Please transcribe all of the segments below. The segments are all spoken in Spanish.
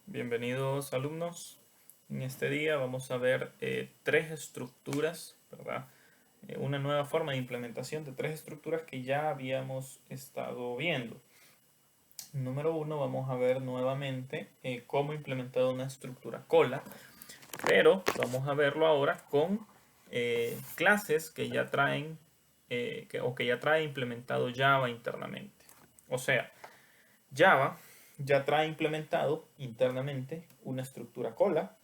Bienvenidos alumnos. En este día vamos a ver tres estructuras, ¿verdad? Una nueva forma de implementación de tres estructuras que ya habíamos estado viendo. Número uno, vamos a ver nuevamente cómo implementar una estructura cola, pero vamos a verlo ahora con clases que ya traen o que ya trae implementado Java internamente. O sea, Java ya trae implementado internamente una estructura cola,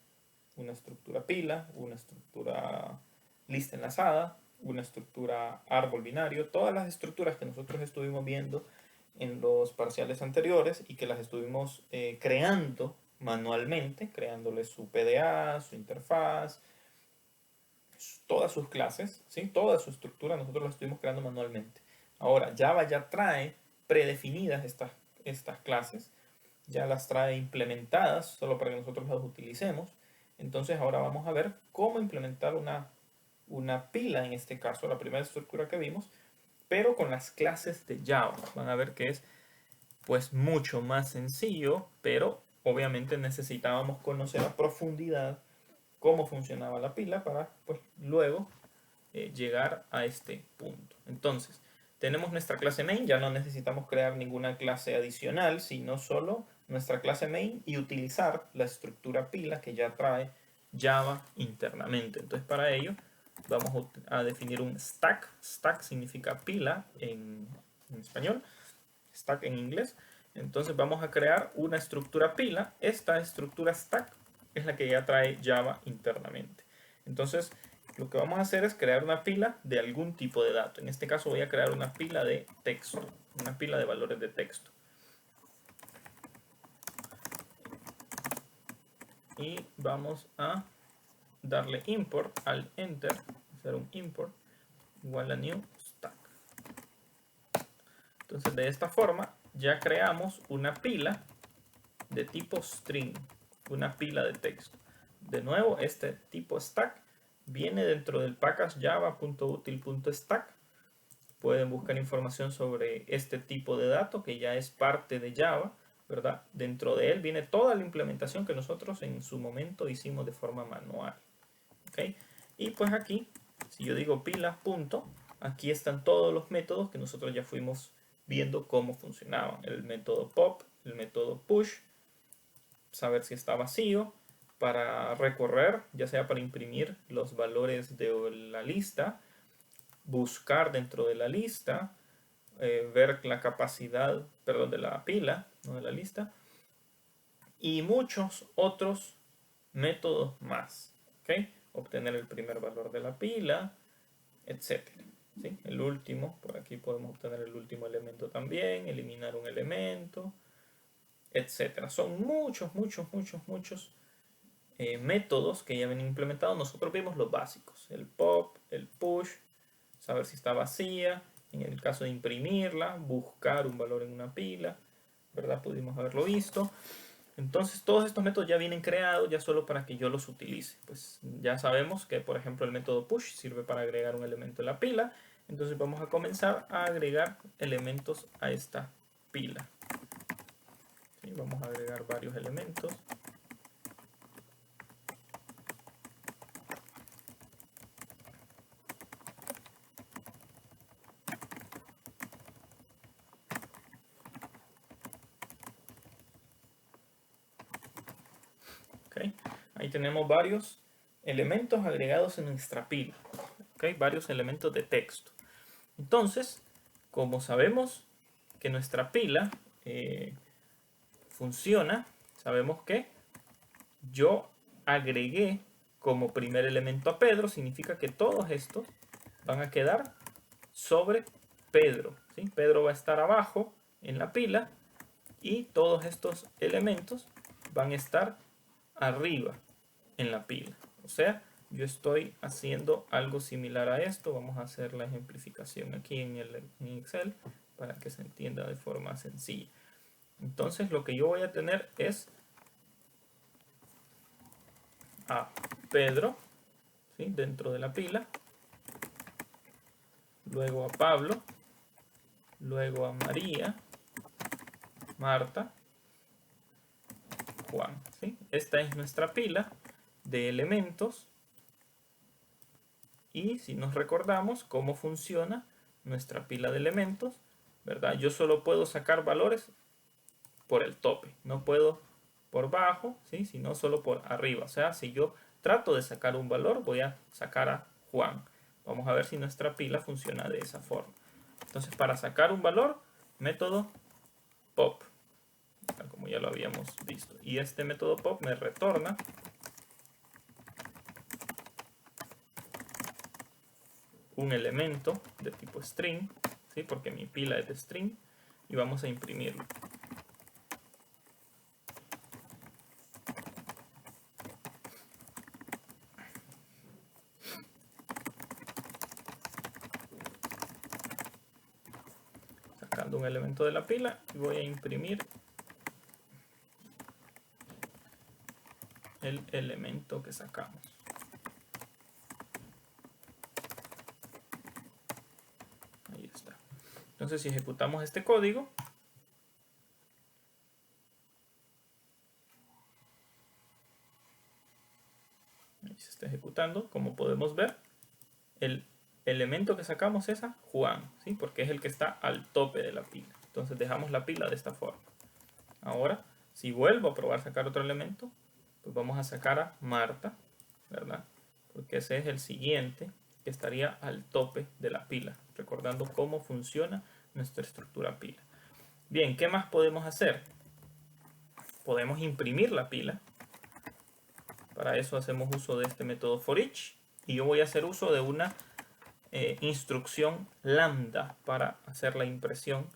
una estructura pila, una estructura lista enlazada, una estructura árbol binario, todas las estructuras que nosotros estuvimos viendo en los parciales anteriores y que las estuvimos creando manualmente, creándoles su PDA, su interfaz, todas sus clases, ¿sí? Toda su estructura, nosotros la estuvimos creando manualmente. Ahora, Java ya trae predefinidas estas clases, ya las trae implementadas solo para que nosotros las utilicemos. Entonces ahora vamos a ver cómo implementar una pila, en este caso, la primera estructura que vimos, pero con las clases de Java. Van a ver que es pues mucho más sencillo, pero obviamente necesitábamos conocer a profundidad cómo funcionaba la pila para pues luego llegar a este punto. Entonces, tenemos nuestra clase main, ya no necesitamos crear ninguna clase adicional, sino solo nuestra clase main y utilizar la estructura pila que ya trae Java internamente. Entonces, para ello vamos a definir un stack. Stack significa pila en español, stack en inglés. Entonces vamos a crear una estructura pila. Esta estructura stack es la que ya trae Java internamente. Entonces lo que vamos a hacer es crear una pila de algún tipo de dato. En este caso voy a crear una pila de texto, una pila de valores de texto. Y vamos a darle import al enter, hacer un import igual a new stack. Entonces de esta forma ya creamos una pila de tipo string, una pila de texto. De nuevo, este tipo stack viene dentro del package java.util.stack. Pueden buscar información sobre este tipo de dato que ya es parte de Java, ¿verdad? Dentro de él viene toda la implementación que nosotros en su momento hicimos de forma manual. ¿Okay? Y pues aquí, si yo digo pila punto, aquí están todos los métodos que nosotros ya fuimos viendo cómo funcionaban. El método pop, el método push, saber si está vacío, para recorrer, ya sea para imprimir los valores de la lista, buscar dentro de la lista, ver la capacidad, perdón, de la pila, no de la lista, y muchos otros métodos más. ¿Okay? Obtener el primer valor de la pila, etc. ¿Sí? El último, por aquí podemos obtener el último elemento también, eliminar un elemento, etc. Son muchos métodos que ya vienen implementados. Nosotros vimos los básicos, el pop, el push, saber si está vacía, en el caso de imprimirla, buscar un valor en una pila, ¿verdad? Pudimos haberlo visto. Entonces todos estos métodos ya vienen creados ya solo para que yo los utilice. Pues ya sabemos que por ejemplo el método push sirve para agregar un elemento en la pila. Entonces vamos a comenzar a agregar elementos a esta pila. ¿Sí? Vamos a agregar varios elementos. ¿Okay? Ahí tenemos varios elementos agregados en nuestra pila. ¿Okay? Varios elementos de texto. Entonces, como sabemos que nuestra pila funciona, sabemos que yo agregué como primer elemento a Pedro, significa que todos estos van a quedar sobre Pedro. ¿Sí? Pedro va a estar abajo en la pila y todos estos elementos van a estar arriba en la pila. O sea, yo estoy haciendo algo similar a esto. Vamos a hacer la ejemplificación aquí en Excel para que se entienda de forma sencilla. Entonces lo que yo voy a tener es a Pedro, ¿sí? Dentro de la pila, luego a Pablo, luego a María, Marta, Juan, ¿sí? Esta es nuestra pila de elementos. Y si nos recordamos cómo funciona nuestra pila de elementos, ¿verdad? Yo solo puedo sacar valores por el tope, no puedo por bajo, ¿sí? Sino solo por arriba. O sea, si yo trato de sacar un valor, voy a sacar a Juan. Vamos a ver si nuestra pila funciona de esa forma. Entonces, para sacar un valor, método pop, como ya lo habíamos visto. Y este método pop me retorna un elemento de tipo string, ¿sí? Porque mi pila es de string, y vamos a imprimirlo. Sacando un elemento de la pila y voy a imprimir el elemento que sacamos. Ahí está. Entonces, si ejecutamos este código, ahí se está ejecutando, como podemos ver, el elemento que sacamos es a Juan, ¿sí? Porque es el que está al tope de la pila. Entonces dejamos la pila de esta forma. Ahora, si vuelvo a probar sacar otro elemento, pues vamos a sacar a Marta, ¿verdad? Porque ese es el siguiente que estaría al tope de la pila, recordando cómo funciona nuestra estructura pila. Bien, ¿qué más podemos hacer? Podemos imprimir la pila. Para eso hacemos uso de este método forEach. Y yo voy a hacer uso de una instrucción lambda para hacer la impresión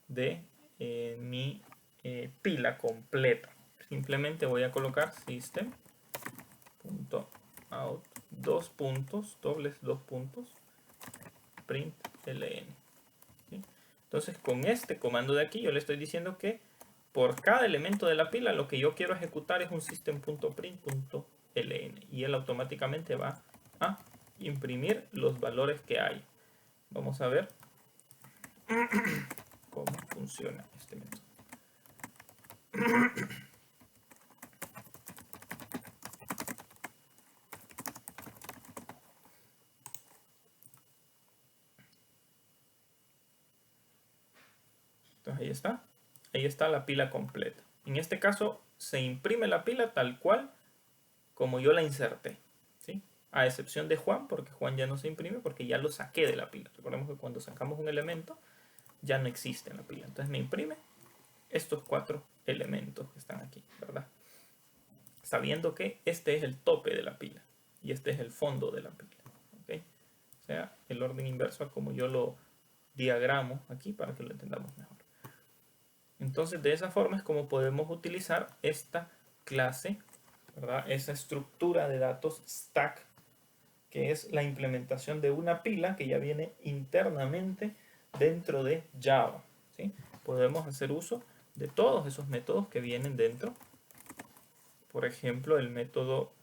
de mi pila completa. Simplemente voy a colocar system.out dobles dos puntos println. ¿Sí? Entonces con este comando de aquí yo le estoy diciendo que por cada elemento de la pila lo que yo quiero ejecutar es un system.print.ln y él automáticamente va a imprimir los valores que hay. Vamos a ver cómo funciona este método. Entonces ahí está la pila completa. En este caso se imprime la pila tal cual como yo la inserté, ¿sí? A excepción de Juan, porque Juan ya no se imprime porque ya lo saqué de la pila. Recordemos que cuando sacamos un elemento ya no existe en la pila. Entonces me imprime estos 4 elementos que están aquí, ¿verdad? Sabiendo que este es el tope de la pila y este es el fondo de la pila, ¿ok? O sea, el orden inverso a como yo lo diagramo aquí para que lo entendamos mejor. Entonces, de esa forma es como podemos utilizar esta clase, ¿verdad? Esa estructura de datos stack, que es la implementación de una pila que ya viene internamente dentro de Java, ¿sí? Podemos hacer uso de todos esos métodos que vienen dentro. Por ejemplo, el método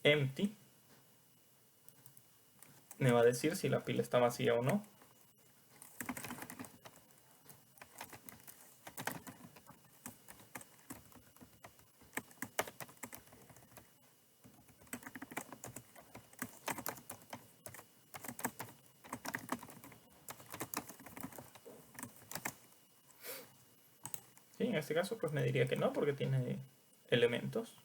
empty me va a decir si la pila está vacía o no. Sí, en este caso pues me diría que no porque tiene elementos.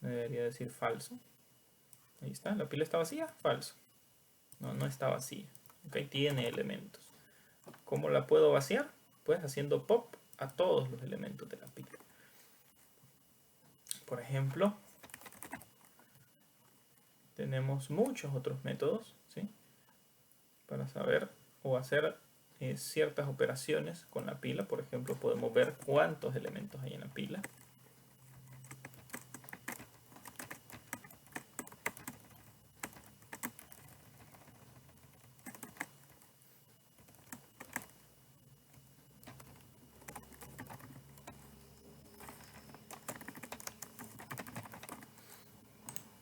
Me debería decir falso. Ahí está, la pila está vacía, falso. No, no está vacía. Ok, tiene elementos. ¿Cómo la puedo vaciar? Pues haciendo pop a todos los elementos de la pila. Por ejemplo, tenemos muchos otros métodos, ¿sí? Para saber o hacer ciertas operaciones con la pila. Por ejemplo, podemos ver cuántos elementos hay en la pila.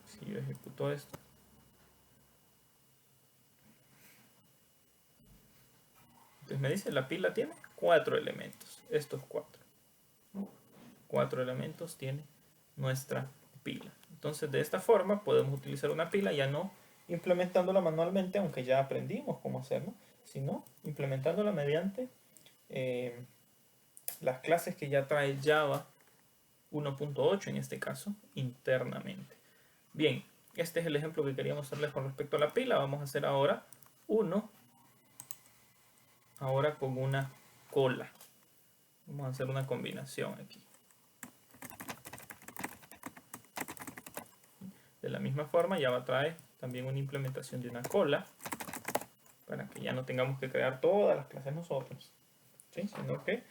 Si yo ejecuto esto, entonces me dice la pila tiene 4 elementos, estos 4. 4 elementos tiene nuestra pila. Entonces de esta forma podemos utilizar una pila ya no implementándola manualmente, aunque ya aprendimos cómo hacerlo, sino implementándola mediante las clases que ya trae Java 1.8 en este caso internamente. Bien, este es el ejemplo que queríamos hacerles con respecto a la pila. Vamos a hacer ahora uno con una cola. Vamos a hacer una combinación aquí. De la misma forma, Java trae también una implementación de una cola para que ya no tengamos que crear todas las clases nosotros, ¿sí? Sino que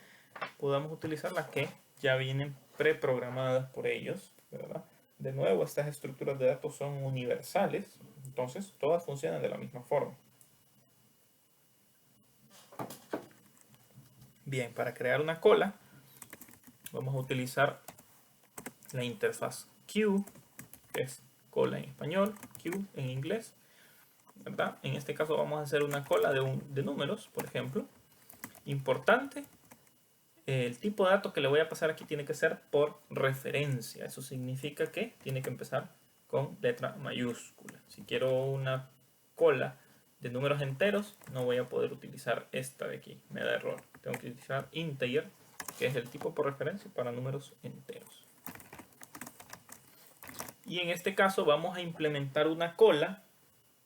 podamos utilizar las que ya vienen preprogramadas por ellos, ¿verdad? De nuevo, estas estructuras de datos son universales, entonces todas funcionan de la misma forma. Bien, para crear una cola vamos a utilizar la interfaz queue, que es cola en español, queue en inglés, ¿verdad? En este caso vamos a hacer una cola de números, por ejemplo. Importante, el tipo de datos que le voy a pasar aquí tiene que ser por referencia. Eso significa que tiene que empezar con letra mayúscula. Si quiero una cola de números enteros, no voy a poder utilizar esta de aquí, me da error. Tengo que utilizar integer, que es el tipo por referencia para números enteros. Y en este caso vamos a implementar una cola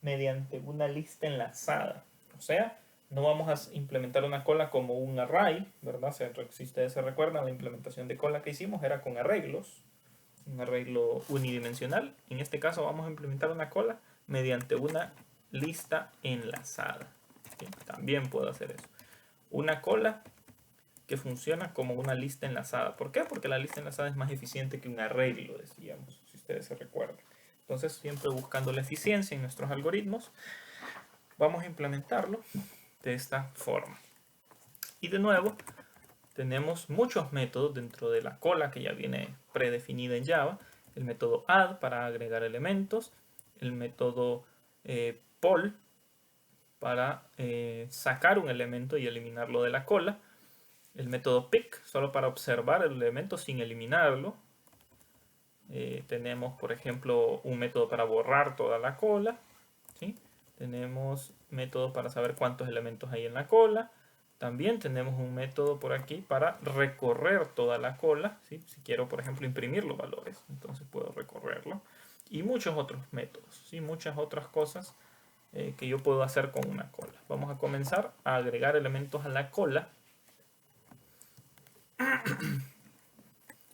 mediante una lista enlazada. O sea, no vamos a implementar una cola como un array, ¿verdad? Si ustedes se recuerdan, la implementación de cola que hicimos era con arreglos, un arreglo unidimensional. En este caso vamos a implementar una cola mediante una lista enlazada. ¿Sí? También puedo hacer eso. Una cola que funciona como una lista enlazada. ¿Por qué? Porque la lista enlazada es más eficiente que un arreglo, decíamos, si ustedes se recuerdan. Entonces, siempre buscando la eficiencia en nuestros algoritmos, vamos a implementarlo de esta forma. Y de nuevo, tenemos muchos métodos dentro de la cola que ya viene predefinida en Java. El método add para agregar elementos, el método poll para sacar un elemento y eliminarlo de la cola, el método pick solo para observar el elemento sin eliminarlo. Tenemos, por ejemplo, un método para borrar toda la cola, ¿sí? Tenemos métodos para saber cuántos elementos hay en la cola. También tenemos un método por aquí para recorrer toda la cola, ¿sí? Si quiero, por ejemplo, imprimir los valores, entonces puedo recorrerlo. Y muchos otros métodos, ¿sí? Muchas otras cosas que yo puedo hacer con una cola. Vamos a comenzar a agregar elementos a la cola.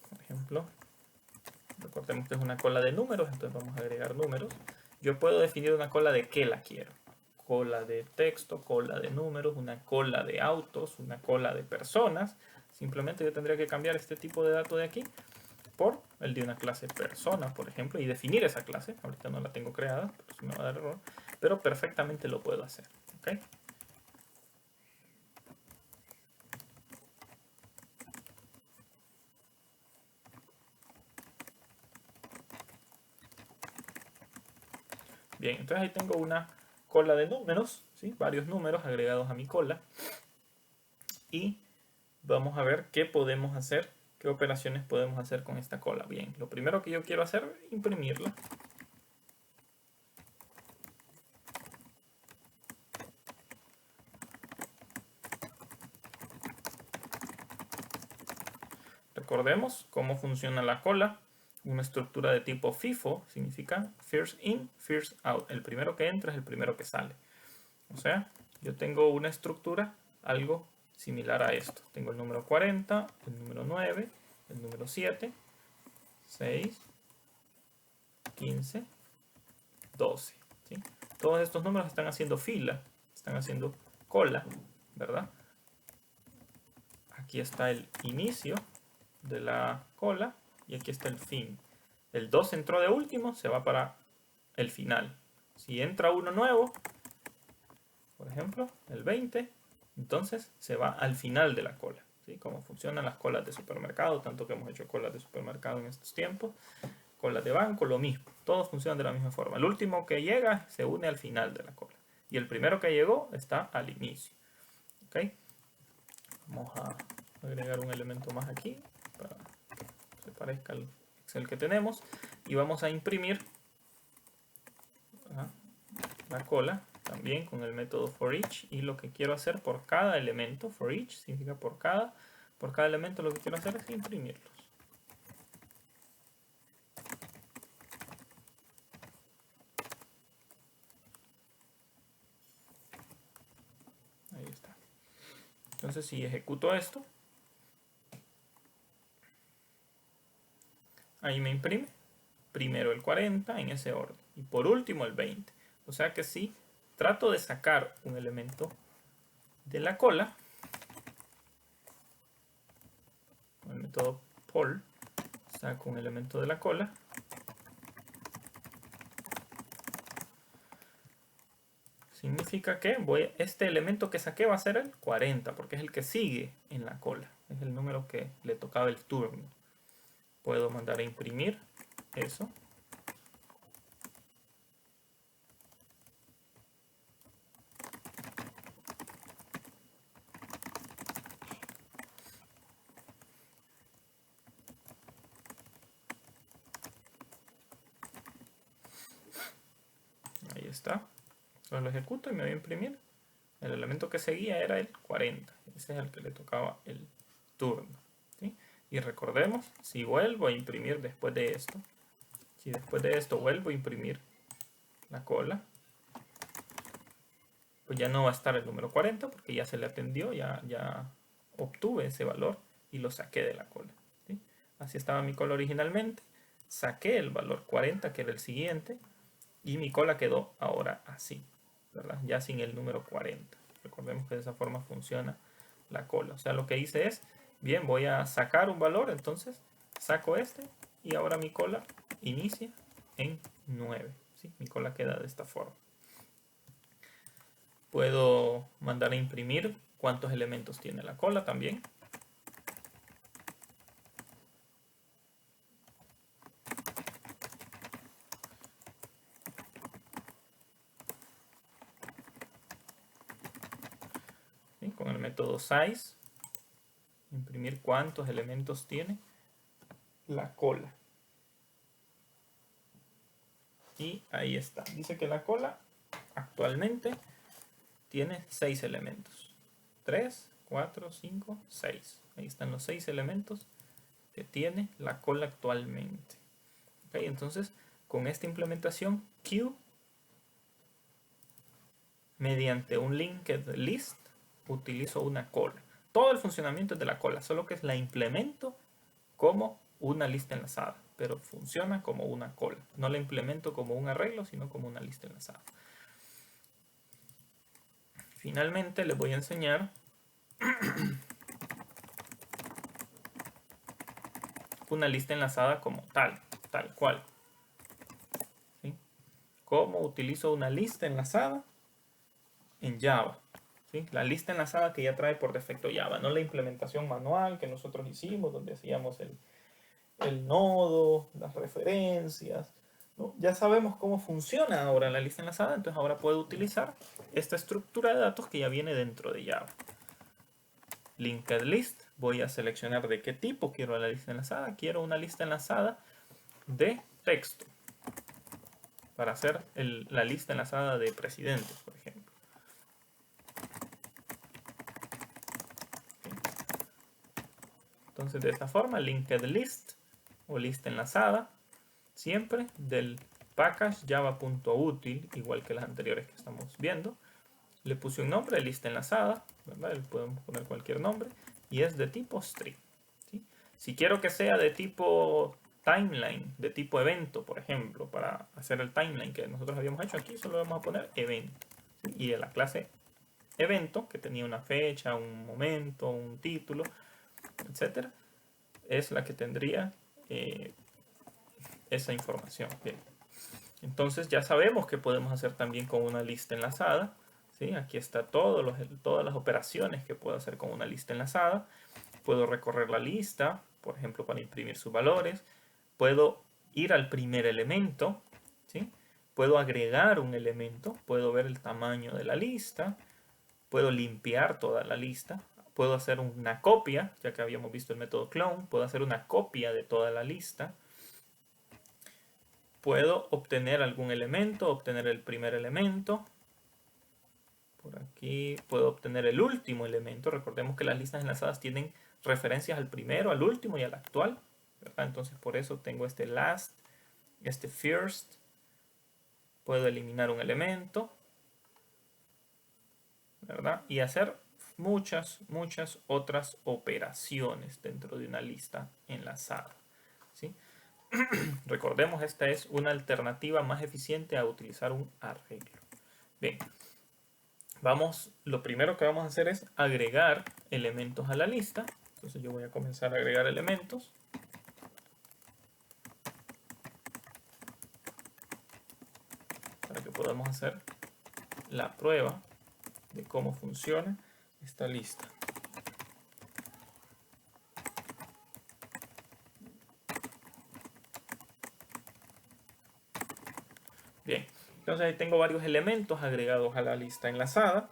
Por ejemplo, recordemos que es una cola de números, entonces vamos a agregar números. Yo puedo definir una cola de qué la quiero. Cola de texto, cola de números, una cola de autos, una cola de personas. Simplemente yo tendría que cambiar este tipo de dato de aquí por el de una clase persona, por ejemplo, y definir esa clase. Ahorita no la tengo creada, pero sí me va a dar error, pero perfectamente lo puedo hacer. ¿Okay? Bien, entonces ahí tengo una cola de números, ¿sí? Varios números agregados a mi cola. Y vamos a ver qué podemos hacer, qué operaciones podemos hacer con esta cola. Bien, lo primero que yo quiero hacer es imprimirla. Recordemos cómo funciona la cola. Una estructura de tipo FIFO significa first in, first out. El primero que entra es el primero que sale. O sea, yo tengo una estructura algo similar a esto. Tengo el número 40, el número 9, el número 7, 6, 15, 12. ¿Sí? Todos estos números están haciendo fila, están haciendo cola, ¿verdad? Aquí está el inicio de la cola y aquí está el fin. El 2 entró de último, se va para el final. Si entra uno nuevo, por ejemplo, el 20, entonces se va al final de la cola. ¿Sí? Como funcionan las colas de supermercado, tanto que hemos hecho colas de supermercado en estos tiempos. Colas de banco, lo mismo. Todos funcionan de la misma forma. El último que llega se une al final de la cola. Y el primero que llegó está al inicio. ¿Okay? Vamos a agregar un elemento más aquí para aparezca el Excel que tenemos. Y vamos a imprimir la cola también con el método forEach. Y lo que quiero hacer por cada elemento, forEach significa por cada elemento, lo que quiero hacer es imprimirlos. Ahí está. Entonces si ejecuto esto, ahí me imprime primero el 40 en ese orden y por último el 20. O sea que si trato de sacar un elemento de la cola, con el método pull, saco un elemento de la cola, significa que este elemento que saqué va a ser el 40, porque es el que sigue en la cola, es el número que le tocaba el turno. Puedo mandar a imprimir eso. Ahí está. Entonces lo ejecuto y me voy a imprimir. El elemento que seguía era el 40. Ese es el que le tocaba el turno. ¿Sí? Y recordemos, si vuelvo a imprimir después de esto, si después de esto vuelvo a imprimir la cola, pues ya no va a estar el número 40 porque ya se le atendió, ya obtuve ese valor y lo saqué de la cola. ¿Sí? Así estaba mi cola originalmente. Saqué el valor 40, que era el siguiente, y mi cola quedó ahora así, ¿verdad? Ya sin el número 40. Recordemos que de esa forma funciona la cola. O sea, lo que hice es, bien, voy a sacar un valor, entonces saco este y ahora mi cola inicia en 9. ¿Sí? Mi cola queda de esta forma. Puedo mandar a imprimir cuántos elementos tiene la cola también. ¿Sí? Con el método size, imprimir cuántos elementos tiene la cola. Y ahí está. Dice que la cola actualmente tiene 6 elementos. 3, 4, 5, 6. Ahí están los 6 elementos que tiene la cola actualmente. ¿Okay? Entonces, con esta implementación, Q, mediante un linked list, utilizo una cola. Todo el funcionamiento es de la cola, solo que la implemento como una lista enlazada, pero funciona como una cola. No la implemento como un arreglo, sino como una lista enlazada. Finalmente les voy a enseñar una lista enlazada como tal cual. ¿Sí? ¿Cómo utilizo una lista enlazada en Java? ¿Sí? La lista enlazada que ya trae por defecto Java, no la implementación manual que nosotros hicimos, donde hacíamos el nodo, las referencias. ¿No? Ya sabemos cómo funciona ahora la lista enlazada, entonces ahora puedo utilizar esta estructura de datos que ya viene dentro de Java. Linked list, voy a seleccionar de qué tipo quiero la lista enlazada. Quiero una lista enlazada de texto para hacer la lista enlazada de presidentes, por ejemplo. Entonces de esta forma, linked list o lista enlazada, siempre del package java.util, igual que las anteriores que estamos viendo. Le puse un nombre de lista enlazada, ¿verdad? Le podemos poner cualquier nombre y es de tipo string. ¿Sí? Si quiero que sea de tipo timeline, de tipo evento, por ejemplo, para hacer el timeline que nosotros habíamos hecho aquí, solo vamos a poner evento. ¿Sí? Y de la clase evento, que tenía una fecha, un momento, un título, etcétera, es la que tendría esa información. Bien. Entonces ya sabemos que podemos hacer también con una lista enlazada. ¿Sí? Aquí está todas las operaciones que puedo hacer con una lista enlazada. Puedo recorrer la lista, por ejemplo, para imprimir sus valores. Puedo ir al primer elemento. ¿Sí? Puedo agregar un elemento. Puedo ver el tamaño de la lista. Puedo limpiar toda la lista. puedo hacer una copia, ya que habíamos visto el método clone, puedo hacer una copia de toda la lista. Puedo obtener algún elemento, obtener el primer elemento. Por aquí puedo obtener el último elemento. Recordemos que las listas enlazadas tienen referencias al primero, al último y al actual, ¿verdad? Entonces por eso tengo este last, este first. Puedo eliminar un elemento, ¿verdad? Y hacer muchas otras operaciones dentro de una lista enlazada, ¿sí? Recordemos, esta es una alternativa más eficiente a utilizar un arreglo. Bien, lo primero que vamos a hacer es agregar elementos a la lista. Entonces yo voy a comenzar a agregar elementos. Para que podamos hacer la prueba de cómo funciona esta lista. Bien, entonces ahí tengo varios elementos agregados a la lista enlazada.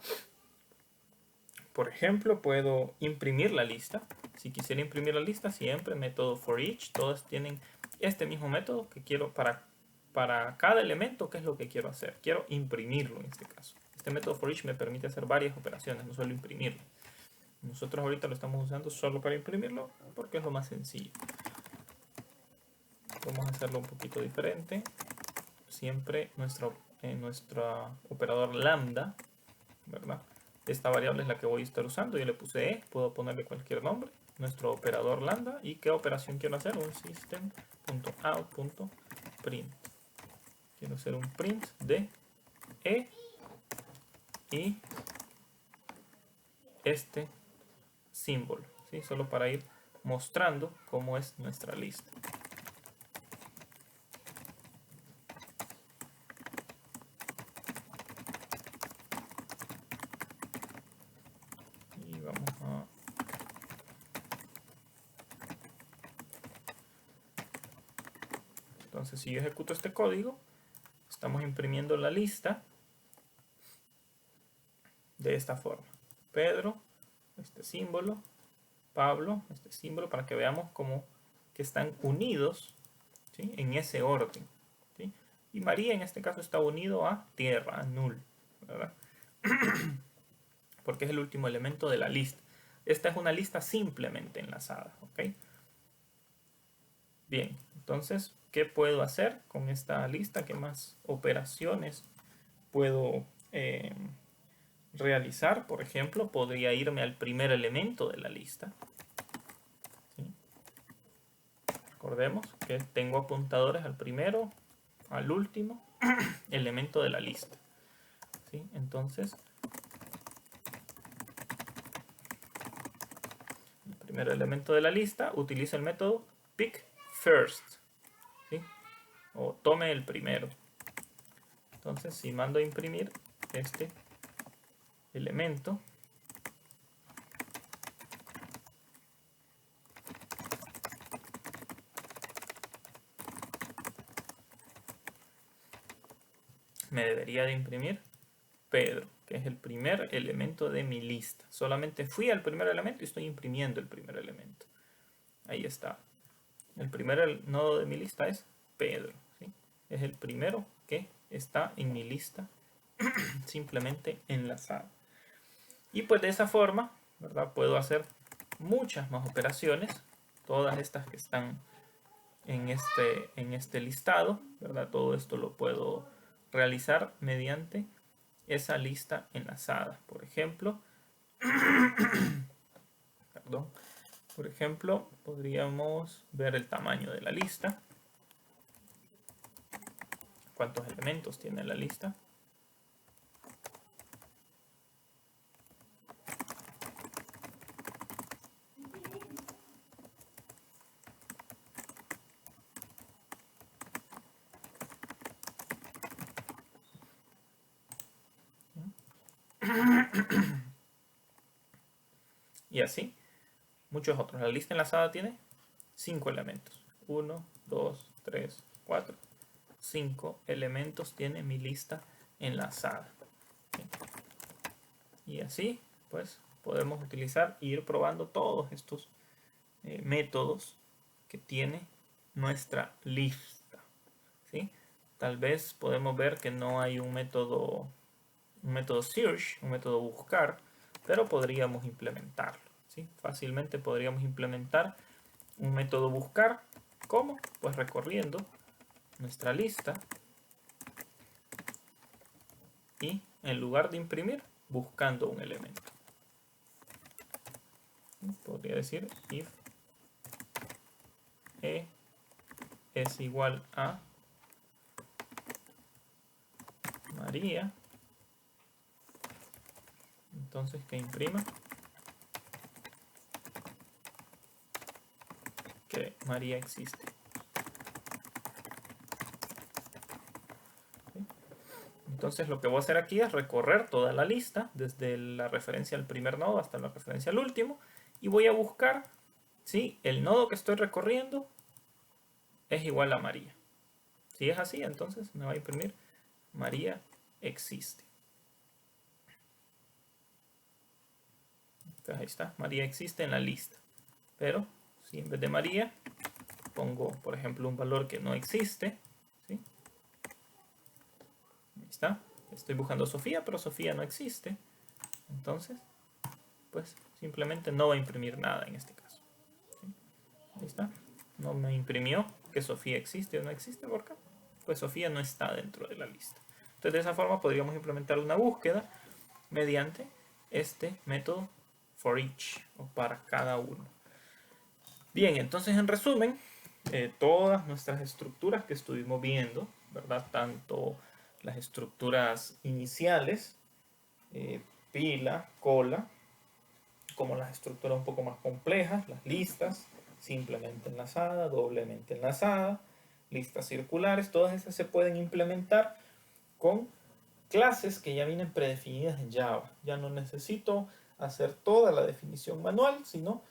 Por ejemplo, puedo imprimir la lista. Si quisiera imprimir la lista, siempre método for each. Todas tienen este mismo método que quiero para cada elemento. ¿Qué es lo que quiero hacer? Quiero imprimirlo en este caso. Este método for each me permite hacer varias operaciones, no solo imprimirlo. Nosotros ahorita lo estamos usando solo para imprimirlo porque es lo más sencillo. Vamos a hacerlo un poquito diferente. Siempre nuestro operador lambda, ¿verdad? Esta variable es la que voy a estar usando. Yo le puse e, puedo ponerle cualquier nombre. Nuestro operador lambda. ¿Y qué operación quiero hacer? Un system.out.print. Quiero hacer un print de e y este símbolo, ¿sí? Solo para ir mostrando cómo es nuestra lista. Y vamos a... Entonces, si yo ejecuto este código, estamos imprimiendo la lista de esta forma. Pedro, este símbolo, Pablo, este símbolo, para que veamos cómo que están unidos, ¿sí? En ese orden, ¿sí? Y María en este caso está unido a tierra, a null, ¿verdad? Porque es el último elemento de la lista. Esta es una lista simplemente enlazada, ¿ok? Bien, entonces, ¿qué puedo hacer con esta lista? ¿Qué más operaciones puedo realizar? Por ejemplo, podría irme al primer elemento de la lista. ¿Sí? Recordemos que tengo apuntadores al primero, al último elemento de la lista. ¿Sí? Entonces, el primer elemento de la lista utiliza el método pick first, ¿sí? O tome el primero. Entonces, si mando a imprimir este elemento, me debería de imprimir Pedro, que es el primer elemento de mi lista. Solamente fui al primer elemento y estoy imprimiendo el primer elemento. Ahí está. El primer nodo de mi lista es Pedro, ¿sí? Es el primero que está en mi lista simplemente enlazado. Y pues de esa forma, ¿verdad? Puedo hacer muchas más operaciones. Todas estas que están en este listado, ¿verdad? Todo esto lo puedo realizar mediante esa lista enlazada. Por ejemplo, por ejemplo, podríamos ver el tamaño de la lista. ¿Cuántos elementos tiene la lista? Y así, muchos otros. La lista enlazada tiene 5 elementos. 1, 2, 3, 4, 5 elementos tiene mi lista enlazada. Y así, pues, podemos utilizar e ir probando todos estos métodos que tiene nuestra lista, ¿sí? Tal vez podemos ver que no hay un método search, un método buscar, pero podríamos implementarlo, ¿sí? Fácilmente podríamos implementar un método buscar. ¿Cómo? Pues recorriendo nuestra lista y en lugar de imprimir, buscando un elemento. Podría decir if e es igual a María, entonces que imprima que María existe. Entonces lo que voy a hacer aquí es recorrer toda la lista, desde la referencia al primer nodo hasta la referencia al último, y voy a buscar si el nodo que estoy recorriendo es igual a María. Si es así, entonces me va a imprimir María existe. Entonces ahí está, María existe en la lista. Pero si en vez de María pongo, por ejemplo, un valor que no existe, ¿sí? Ahí está. Estoy buscando Sofía, pero Sofía no existe. Entonces, pues simplemente no va a imprimir nada en este caso. ¿Sí? Ahí está. No me imprimió que Sofía existe o no existe. ¿Por qué? Pues Sofía no está dentro de la lista. Entonces, de esa forma podríamos implementar una búsqueda mediante este método for each, o para cada uno. Bien, entonces en resumen, todas nuestras estructuras que estuvimos viendo, ¿verdad? Tanto las estructuras iniciales, pila, cola, como las estructuras un poco más complejas, las listas, simplemente enlazada, doblemente enlazada, listas circulares, todas esas se pueden implementar con clases que ya vienen predefinidas en Java. Ya no necesito hacer toda la definición manual, sino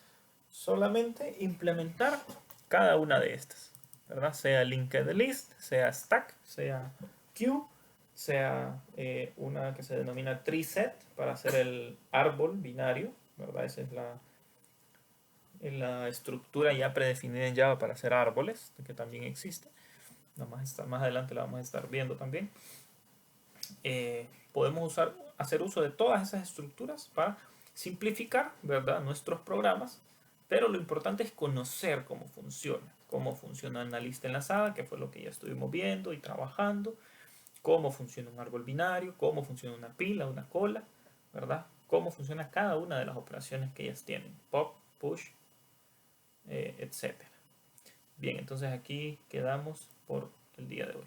solamente implementar cada una de estas, ¿verdad? Sea linked list, sea stack, sea queue, sea una que se denomina tree set para hacer el árbol binario, ¿verdad? Esa es la estructura ya predefinida en Java para hacer árboles, que también existe. Más adelante la vamos a estar viendo también. Podemos hacer uso de todas esas estructuras para simplificar, ¿verdad?, nuestros programas, pero lo importante es conocer cómo funciona una lista enlazada, que fue lo que ya estuvimos viendo y trabajando, cómo funciona un árbol binario, cómo funciona una pila, una cola, ¿verdad? Cómo funciona cada una de las operaciones que ellas tienen, pop, push, etc. Bien, entonces aquí quedamos por el día de hoy.